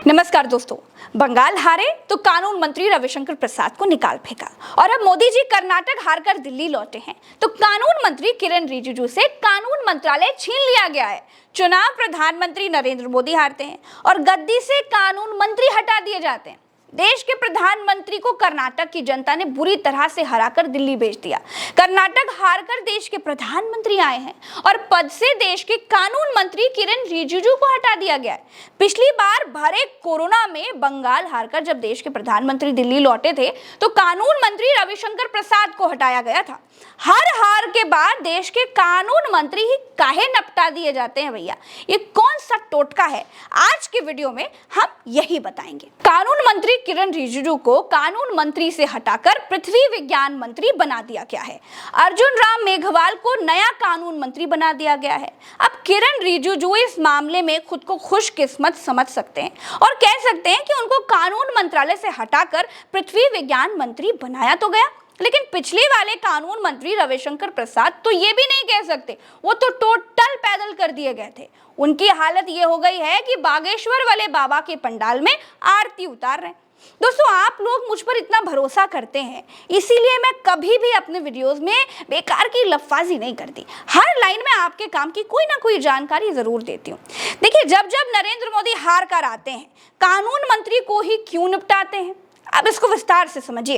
नमस्कार दोस्तों, बंगाल हारे तो कानून मंत्री रविशंकर प्रसाद को निकाल फेंका और अब मोदी जी कर्नाटक हारकर दिल्ली लौटे हैं तो कानून मंत्री किरण रिजिजू से कानून मंत्रालय छीन लिया गया है। चुनाव प्रधानमंत्री नरेंद्र मोदी हारते हैं और गद्दी से कानून मंत्री हटा दिए जाते हैं। देश के प्रधानमंत्री को कर्नाटक की जनता ने बुरी तरह से हराकर दिल्ली भेज दिया। कर्नाटक हारकर देश के प्रधानमंत्री आए हैं और पद से देश के कानून मंत्री किरण रिजिजू को हटा दिया गया है। पिछली बार भरे कोरोना में बंगाल हारकर जब देश के प्रधानमंत्री दिल्ली लौटे थे तो कानून मंत्री रविशंकर प्रसाद को हटाया गया था। हर हार के बाद देश के कानून मंत्री ही काहे नपटा दिए जाते हैं भैया, ये कौन सा टोटका है? आज के वीडियो में हम यही बताएंगे। कानून मंत्री किरण रिजिजू को कानून मंत्री से हटाकर पृथ्वी विज्ञान मंत्री बना दिया गया है। अर्जुन राम मेघवाल को नया कानून मंत्री बना दिया गया है। अब किरण रिजिजू इस मामले में खुद को खुशकिस्मत समझ सकते हैं और कह सकते हैं कि उनको कानून मंत्रालय से हटाकर पृथ्वी विज्ञान मंत्री बनाया तो गया, लेकिन पिछले वाले कानून मंत्री रविशंकर प्रसाद तो ये भी नहीं कह सकते, वो तो टोटल पैदल कर दिए गए थे। उनकी हालत ये हो गई है कि बागेश्वर वाले बाबा के पंडाल में आरती उतार रहे हैं। दोस्तों, आप लोग मुझ पर इतना भरोसा करते हैं, इसीलिए मैं कभी भी अपने वीडियोस में बेकार की लफाजी नहीं करती। हर लाइन में आपके काम की कोई ना कोई जानकारी जरूर देती हूँ। देखिए, जब जब नरेंद्र मोदी हार कर आते हैं, कानून मंत्री को ही क्यों निपटाते हैं? अब इसको विस्तार से समझिए।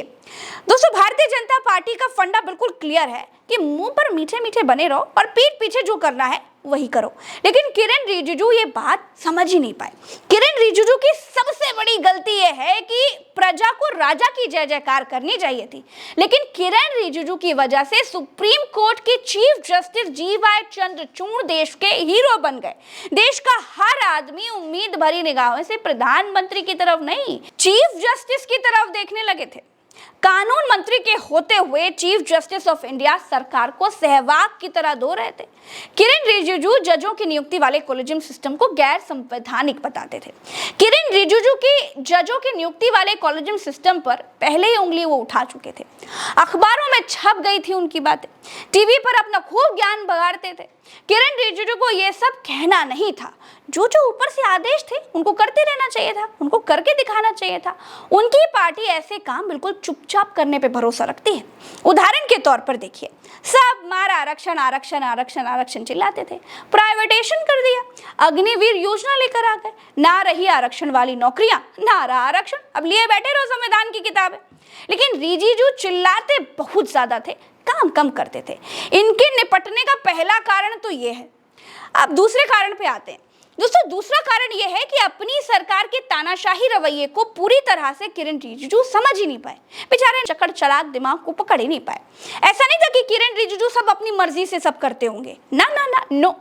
दोस्तों, भारतीय जनता पार्टी का फंडा बिल्कुल क्लियर है कि मुंह पर मीठे मीठे बने रहो और पीठ पीछे जो करना है वही करो, लेकिन किरण रिजिजू ये बात समझ ही नहीं पाए। किरण रिजिजू की सबसे बड़ी गलती ये है कि प्रजा को राजा की जय जयकार करनी चाहिए थी, लेकिन किरण रिजिजू की वजह से सुप्रीम कोर्ट के चीफ जस्टिस जीवाई चंद्रचूड़ देश के हीरो बन गए। देश का हर आदमी उम्मीद भरी निगाहों से प्रधानमंत्री की तरफ नहीं, चीफ जस्टिस की तरफ देखने लगे थे। कानून मंत्री के होते हुए चीफ जस्टिस ऑफ इंडिया सरकार को सहवाग की तरह धो रहे थे। किरण रिजिजू जजों की नियुक्ति वाले कॉलेजियम सिस्टम को गैर संवैधानिक बताते थे। किरण रिजिजू की जजों की नियुक्ति वाले कॉलेजियम सिस्टम पर पहले ही उंगली वो उठा चुके थे। अखबारों में छप गई थी उनकी बातें, टीवी पर अपना खूब ज्ञान बगाड़ते थे। किरण रिजिजू को ये सब कहना नहीं था, जो जो ऊपर से आदेश थे उनको करते रहना चाहिए था, उनको करके दिखाना चाहिए था। उनकी पार्टी ऐसे काम बिल्कुल चुपचाप करने पे भरोसा रखती है। उदाहरण के तौर पर देखिए, सब मारा आरक्षण आरक्षण आरक्षण आरक्षण चिल्लाते थे, प्राइवेटेशन कर दिया, अग्निवीर योजना लेकर आ गए, ना रही आरक्षण वाली नौकरियां, ना रहा आरक्षण, अब लिए बैठे रहो संविधान की किताबें। लेकिन रिजिजू चिल्लाते बहुत ज्यादा थे, काम कम करते थे। इनके निपटने का पहला कारण तो ये है। अब दूसरे कारण पे आते हैं। दोस्तों, दूसरा कारण यह है कि अपनी सरकार के तानाशाही रवैये को पूरी तरह से किरण रिजिजू समझ ही नहीं पाए। बेचारे चक्कर चलाक दिमाग को पकड़ ही नहीं पाए। ऐसा नहीं था कि किरण रिजिजू सब अपनी मर्जी से सब करते होंगे, ना ना ना नो,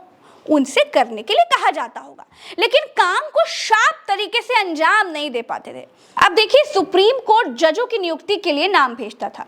उनसे करने के लिए कहा जाता होगा, लेकिन काम को शार्प तरीके से अंजाम नहीं दे पाते थे। अब देखिए, सुप्रीम कोर्ट जजों की नियुक्ति के लिए नाम भेजता था।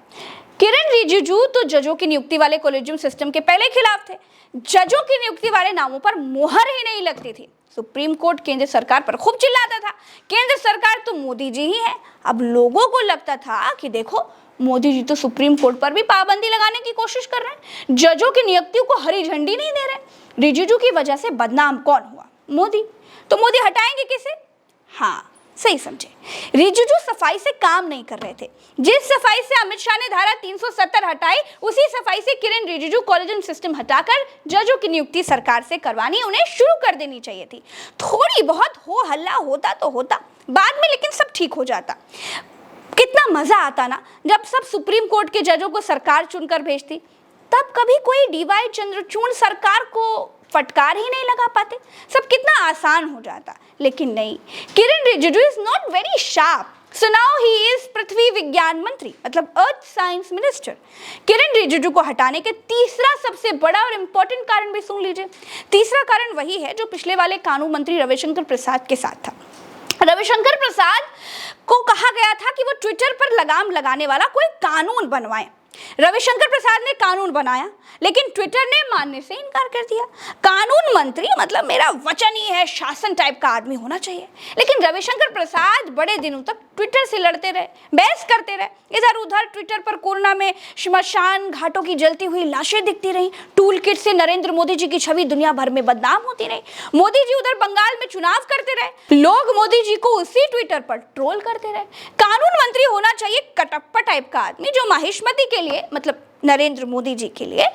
किरण रिजिजू तो जजों की नियुक्ति वाले कॉलेजियम सिस्टम के पहले खिलाफ थे। जजों की नियुक्ति वाले नामों पर मोहर ही नहीं लगती थी। सुप्रीम कोर्ट केंद्र सरकार पर खूब चिल्लाता था, केंद्र सरकार तो मोदी जी ही है। अब लोगों को लगता था कि देखो, मोदी जी तो सुप्रीम कोर्ट पर भी पाबंदी लगाने की कोशिश कर रहे हैं, जजों की नियुक्तियों को हरी झंडी नहीं दे रहे। रिजिजू की वजह से बदनाम कौन हुआ? मोदी। तो मोदी हटाएंगे किसे? हाँ, सही समझे, रिजिजू सफाई से काम नहीं कर रहे थे। जिस सफाई से अमित शाह ने धारा 370 हटाई, उसी सफाई से किरण रिजिजू कॉलेजियम सिस्टम हटाकर जजों की नियुक्ति सरकार से करवानी उन्हें शुरू कर देनी चाहिए थी। थोड़ी बहुत हो हल्ला होता तो होता बाद में, लेकिन सब ठीक हो जाता। कितना मजा आता ना जब सब सुप्रीम कोर्ट के जजों को सरकार चुनकर भेजती, तब कभी कोई डीवाई चंद्रचूड़ सरकार को फटकार ही नहीं लगा पाते, सब कितना आसान हो जाता। लेकिन नहीं, Kiren Rijiju is not very sharp, so now he is पृथ्वी विज्ञान मंत्री, मतलब earth science minister. Kiren Rijiju को हटाने के तीसरा सबसे बड़ा और इंपॉर्टेंट कारण भी सुन लीजिए। तीसरा कारण वही है जो पिछले वाले कानून मंत्री रविशंकर प्रसाद के साथ था। रविशंकर प्रसाद को कहा गया था कि वो ट्विटर पर लगाम लगाने वाला कोई कानून बनवाएं। रविशंकर प्रसाद ने कानून बनाया, लेकिन ट्विटर ने मानने से इनकार कर दिया। कानून मंत्री मतलब मेरा वचन ही है, शासन टाइप का आदमी होना चाहिए। लेकिन रविशंकर प्रसाद बड़े दिनों तक ट्विटर से लड़ते रहे, बहस करते रहे। इधर उधर ट्विटर पर कोरोना में श्मशान घाटों की जलती हुई लाशें दिखती रहीं। टूल किट से नरेंद्र मोदी जी की छवि दुनिया भर में बदनाम होती रही। मोदी जी उधर बंगाल में चुनाव करते रहे, लोग मोदी जी को उसी ट्विटर पर ट्रोल करते रहे। कानून मंत्री होना चाहिए कटप्पा टाइप का आदमी, जो माहिष्मति के लिए मतलब नरेंद्र मोदी जी के लिए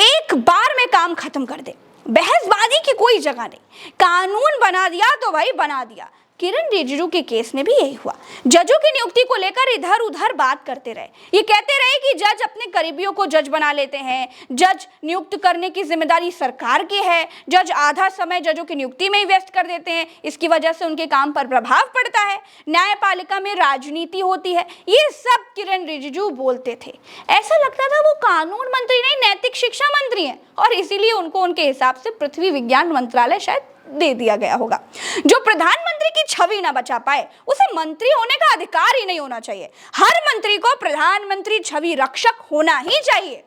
एक बार में काम खत्म कर दे। बहसबाजी की कोई जगह नहीं। कानून बना दिया तो भाई बना दिया। किरण रिजिजू के केस में भी यही हुआ। जजों की नियुक्ति को लेकर इधर उधर बात करते रहे। ये कहते रहे कि जज अपने करीबियों को जज बना लेते हैं, जज नियुक्त करने की जिम्मेदारी सरकार की है, जज आधा समय जजों की नियुक्ति में ही व्यस्त कर देते हैं, इसकी वजह से उनके काम पर प्रभाव पड़ता है, न्यायपालिका में राजनीति होती है। ये सब किरण रिजिजू बोलते थे। ऐसा लगता था वो कानून मंत्री नहीं, नैतिक शिक्षा मंत्री हैं, और इसीलिए उनको उनके हिसाब से पृथ्वी विज्ञान मंत्रालय शायद दे दिया गया होगा। जो प्रधानमंत्री की छवि ना बचा पाए उसे मंत्री होने का अधिकार ही नहीं होना चाहिए। हर मंत्री को प्रधानमंत्री छवि रक्षक होना ही चाहिए।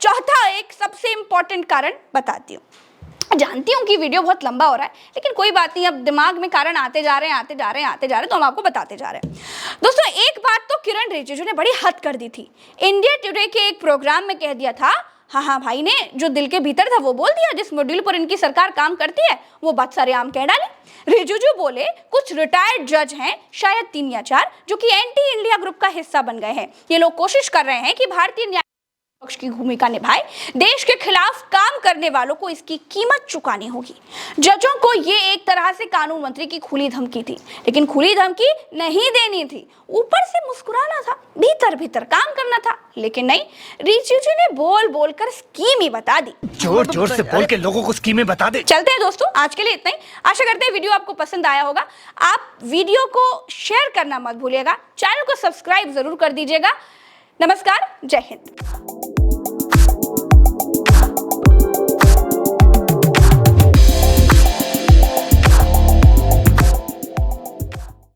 चौथा एक सबसे इंपॉर्टेंट कारण बताती हूँ। जानती हूँ कि वीडियो बहुत लंबा हो रहा है, लेकिन कोई बात नहीं, अब दिमाग में कारण आते जा रहे हैं तो हम आपको बताते जा रहे हैं। दोस्तों, एक बात तो किरण रिजिजू ने बड़ी हद कर दी थी। इंडिया टुडे के एक प्रोग्राम में कह दिया था, हाँ भाई ने जो दिल के भीतर था वो बोल दिया, जिस मॉड्यूल पर इनकी सरकार काम करती है वो बात सरेआम कह डाली। रिजिजू बोले कुछ रिटायर्ड जज हैं, शायद 3 या 4, जो कि एंटी इंडिया ग्रुप का हिस्सा बन गए हैं। ये लोग कोशिश कर रहे हैं कि भारतीय न्याय पक्ष की भूमिका निभाए। देश के खिलाफ काम करने वालों को इसकी कीमत चुकानी होगी। जजों को ये एक तरह से कानून मंत्री की खुली धमकी थी, लेकिन खुली धमकी नहीं देनी थी, ऊपर से मुस्कुराना था, भीतर भीतर काम करना था। लेकिन नहीं, रिजिजू ने बोल बोल कर स्कीम ही बता दी। जोर जोर से बोल के लोगों को स्कीमें बता दे। चलते हैं दोस्तों, आज के लिए इतना ही। आशा करते हैं वीडियो आपको पसंद आया होगा। आप वीडियो को शेयर करना मत भूलिएगा, चैनल को सब्सक्राइब जरूर कर दीजिएगा। नमस्कार, जय हिंद।